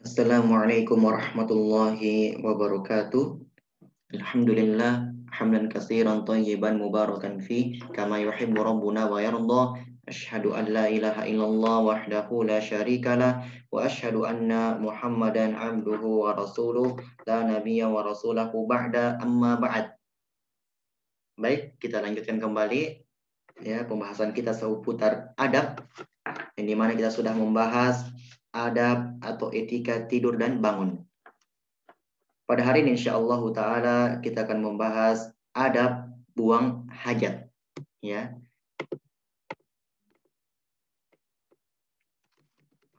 Assalamualaikum warahmatullahi wabarakatuh. Alhamdulillah hamdan katsiran thayyiban mubarakan fi kama yuhibbu rabbuna wa yarda. Asyhadu an la ilaha illallah wahdahu la syarikalah wa asyhadu anna Muhammadan abduhu wa rasuluh la nabiyya wa rasulahu ba'da amma ba'd. Baik, kita lanjutkan kembali ya pembahasan kita seputar adab, yang dimana kita sudah membahas adab atau etika tidur dan bangun. Pada hari ini insyaallah ta'ala kita akan membahas adab buang hajat. Ya.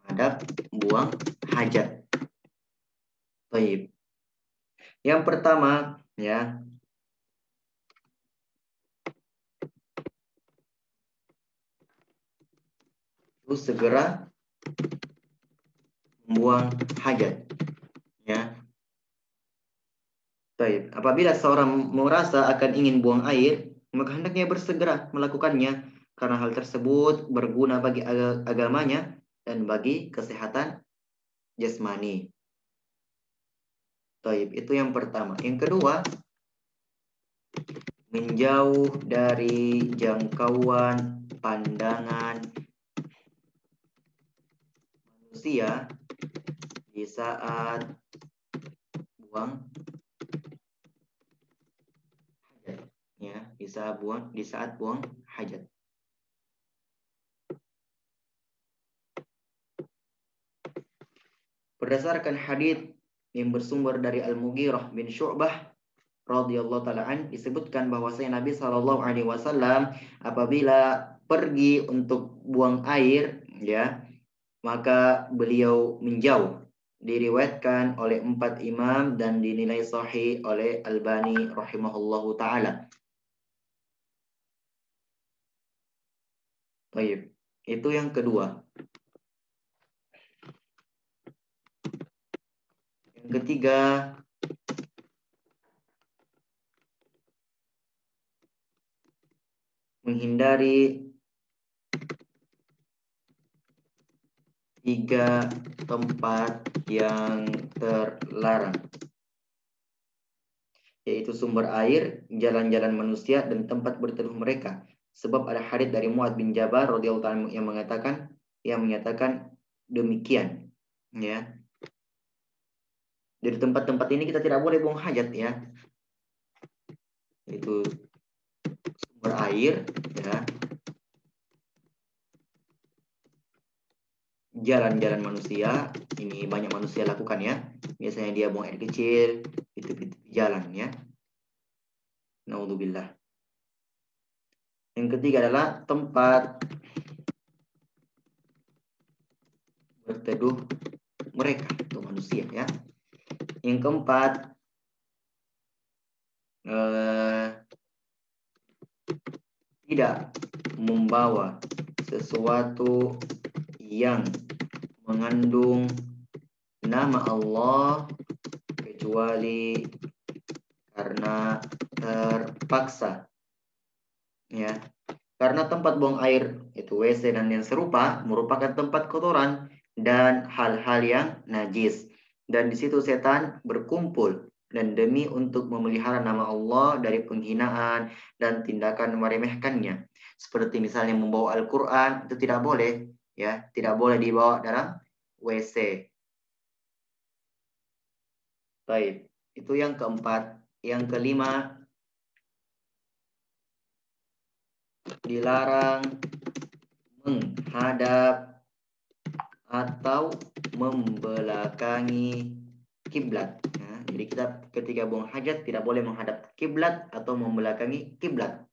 Adab buang hajat. Baik. Yang pertama ya, itu segera membuang hajat. Ya. Baik. Apabila seorang merasa akan ingin buang air, maka hendaknya bersegera melakukannya karena hal tersebut berguna bagi agamanya dan bagi kesehatan jasmani. Baik, itu yang pertama. Yang kedua, menjauh dari jangkauan pandangan manusia di saat buang hajat. Ya, di saat buang hajat. Berdasarkan hadits yang bersumber dari Al-Mughirah bin Syu'bah radhiyallahu taala an, disebutkan bahwasanya Nabi sallallahu alaihi wasallam apabila pergi untuk buang air ya, maka beliau menjauh. Diriwayatkan oleh 4 imam dan dinilai sahih oleh Albani rahimahullahu taala. Baik, itu yang kedua. Yang ketiga, menghindari 3 tempat yang terlarang, yaitu sumber air, jalan-jalan manusia, dan tempat berteduh mereka. Sebab ada hadits dari Mu'adz bin Jabal radhiyallahu anhu yang menyatakan demikian, ya. Dari tempat-tempat ini kita tidak boleh buang hajat ya. Itu sumber air, ya. Jalan-jalan manusia, ini banyak manusia lakukan ya. Biasanya dia buang air kecil di tepi-tepi jalan ya. Naudzubillah. Yang ketiga adalah tempat berteduh mereka, itu manusia ya. Yang keempat, tidak membawa sesuatu yang mengandung nama Allah kecuali karena terpaksa ya. Karena tempat buang air itu WC dan yang serupa merupakan tempat kotoran dan hal-hal yang najis, dan di situ setan berkumpul, dan demi untuk memelihara nama Allah dari penghinaan dan tindakan meremehkannya, seperti misalnya membawa Al-Quran, itu tidak boleh ya, tidak boleh dibawa dalam WC. Baik, itu yang keempat. Yang kelima, dilarang menghadap atau membelakangi kiblat. Nah, jadi kita ketika buang hajat tidak boleh menghadap kiblat atau membelakangi kiblat.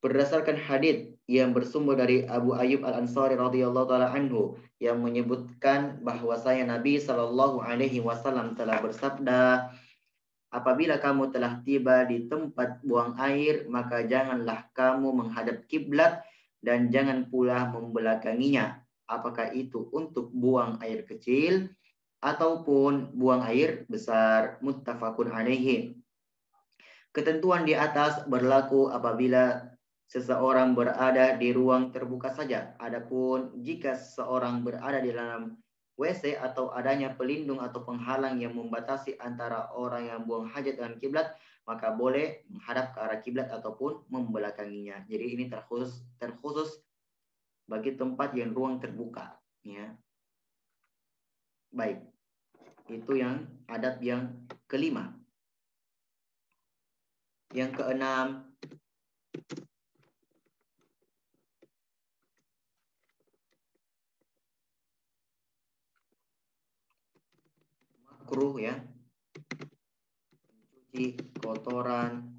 Berdasarkan hadits yang bersumber dari Abu Ayyub Al-Ansari radhiyallahu taala anhu yang menyebutkan bahwasanya Nabi sallallahu alaihi wasallam telah bersabda, apabila kamu telah tiba di tempat buang air, maka janganlah kamu menghadap kiblat dan jangan pula membelakanginya. Apakah itu untuk buang air kecil ataupun buang air besar. Muttafaqun alaihi. Ketentuan di atas berlaku apabila seseorang berada di ruang terbuka saja. Adapun jika seseorang berada di dalam WC atau adanya pelindung atau penghalang yang membatasi antara orang yang buang hajat dengan kiblat, maka boleh menghadap ke arah kiblat ataupun membelakanginya. Jadi ini terkhusus bagi tempat yang ruang terbuka, ya. Baik, itu yang adab yang kelima. Yang keenam, makruh ya, mencuci kotoran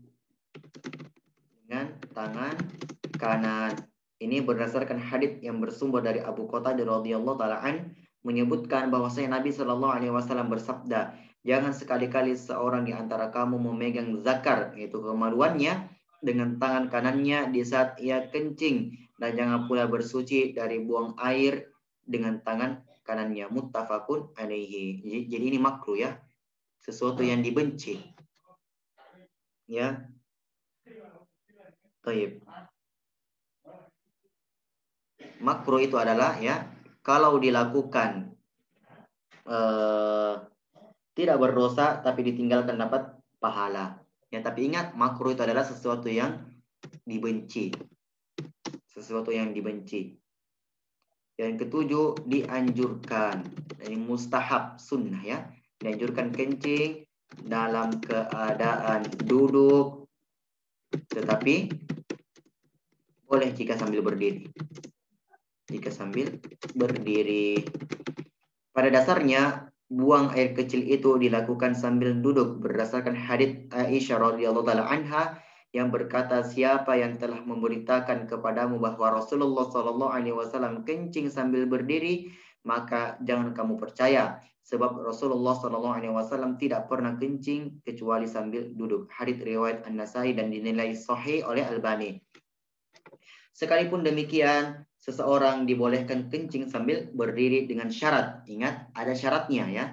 dengan tangan kanan. Ini berdasarkan hadits yang bersumber dari Abu Qatadah radhiyallahu taala an, menyebutkan bahwasanya Nabi Shallallahu alaihi wasallam bersabda, jangan sekali-kali seorang di antara kamu memegang zakar, yaitu kemaluannya, dengan tangan kanannya di saat ia kencing, dan jangan pula bersuci dari buang air dengan tangan kanannya. Muttafaqun alaihi. Jadi ini makruh ya, sesuatu yang dibenci. Ya. Baik. Makruh itu adalah ya, kalau dilakukan tidak berdosa tapi ditinggalkan dapat pahala. Ya, tapi ingat, makruh itu adalah sesuatu yang dibenci. Sesuatu yang dibenci. Yang ketujuh, dianjurkan. Ini mustahab, sunnah ya. Dianjurkan kencing dalam keadaan duduk, tetapi boleh jika sambil berdiri. Jika sambil berdiri. Pada dasarnya, buang air kecil itu dilakukan sambil duduk berdasarkan hadits Aisyah radhiyallahu taala anha yang berkata, siapa yang telah memberitakan kepadamu bahwa Rasulullah sallallahu alaihi wasallam kencing sambil berdiri, maka jangan kamu percaya, sebab Rasulullah sallallahu alaihi wasallam tidak pernah kencing kecuali sambil duduk. Hadits riwayat An-Nasai dan dinilai sahih oleh Albani. Sekalipun demikian, seseorang dibolehkan kencing sambil berdiri dengan syarat. Ingat, ada syaratnya ya.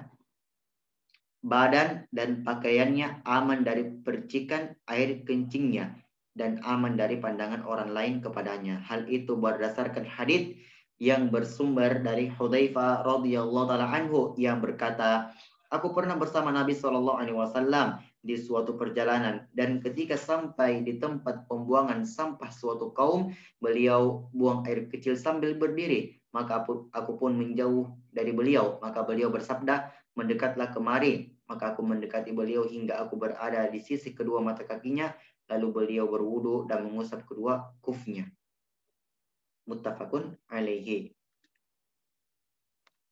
Badan dan pakaiannya aman dari percikan air kencingnya dan aman dari pandangan orang lain kepadanya. Hal itu berdasarkan hadits yang bersumber dari Hudzaifah radhiyallahu taala anhu yang berkata, aku pernah bersama Nabi sallallahu alaihi wasallam di suatu perjalanan, dan ketika sampai di tempat pembuangan sampah suatu kaum, beliau buang air kecil sambil berdiri. Maka aku pun menjauh dari beliau. Maka beliau bersabda, mendekatlah kemari. Maka aku mendekati beliau hingga aku berada di sisi kedua mata kakinya. Lalu beliau berwudu dan mengusap kedua kufnya. Muttafaqun alaihi.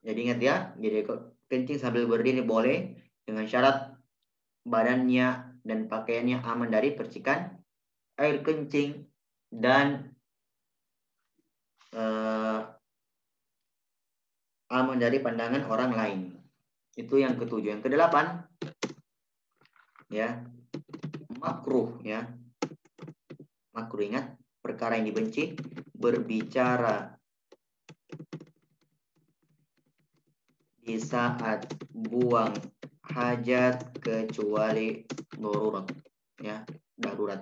Jadi ingat ya, jadi kencing sambil berdiri boleh dengan syarat badannya dan pakaiannya aman dari percikan air kencing dan aman dari pandangan orang lain. Itu yang ketujuh. Yang kedelapan, ya, makruh ya. Makruh, ingat, perkara yang dibenci, berbicara di saat buang hajat kecuali darurat, ya, darurat.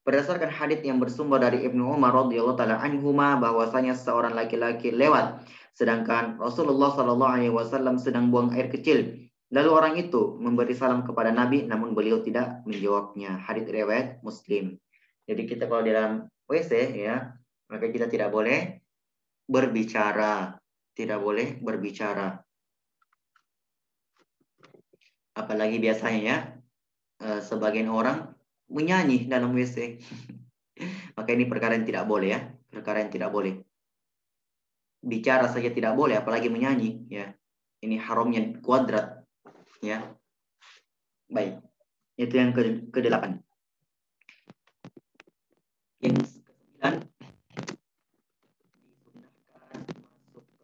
Berdasarkan hadits yang bersumber dari Ibnu Umar radhiyallahu taala anhuma bahwasanya seorang laki-laki lewat sedangkan Rasulullah sallallahu alaihi wasallam sedang buang air kecil. Lalu orang itu memberi salam kepada Nabi namun beliau tidak menjawabnya. Hadits riwayat Muslim. Jadi kita kalau dalam WC ya, maka kita tidak boleh berbicara, tidak boleh berbicara. Apalagi biasanya ya, sebagian orang menyanyi dalam WC. Maka ini perkara yang tidak boleh ya, perkara yang tidak boleh. Bicara saja tidak boleh, apalagi menyanyi ya. Ini haramnya kuadrat ya. Baik, itu yang ke-8. Yang ke-9, masuk ke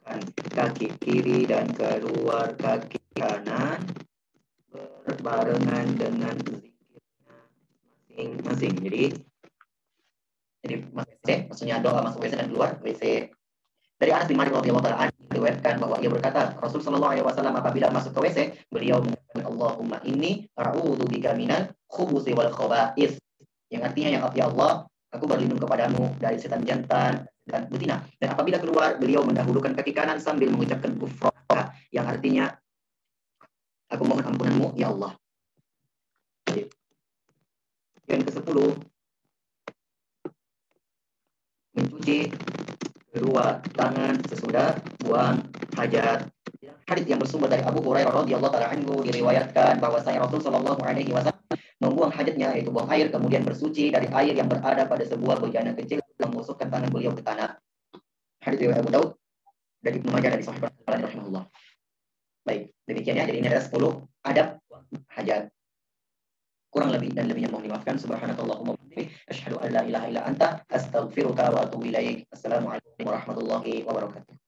mendahulukan kaki kiri dan keluar kaki kanan berbarengan dengan zikirnya masing-masing. Jadi masuk WC, maksudnya doa masuk WC dan keluar WC. Dari Anas bin Malik radhiyallahu taala anhu diriwayatkan bahwa ia berkata, Rasul sallallahu alaihi wasallam apabila masuk ke WC, beliau mengatakan, Allahumma inni a'udzubika minal khubuthi wal khaba'ith. Yang artinya, ya Allah, aku berlindung kepadamu dari setan jantan, dan betina. Dan apabila keluar, beliau mendahulukan kaki kanan sambil mengucapkan ghufranaka, yang artinya aku mohon ampunanmu ya Allah. Yang ke-10, mencuci kedua tangan sesudah buang hajat. Hadits yang bersumber dari Abu Hurairah radhiyallahu taala anhu diriwayatkan bahwasanya Rasul sallallahu alaihi wasallam membuang hajatnya, yaitu buang air, kemudian bersuci dari air yang berada pada sebuah bejana kecil, memasukkan tangan beliau ke tanah. Hadits riwayat Abu Daud dan Ibnu Majah dari Sahih Al-Albani rahimahullah. Baik, demikian ya. Jadi ini ada 10 adab hajat. Kurang lebih dan lebihnya mohon dimaafkan. Subhanakallahumma wa bihamdika asyhadu an la ilaha illa anta astaghfiruka wa atubu ilaik. Assalamualaikum warahmatullahi wabarakatuh.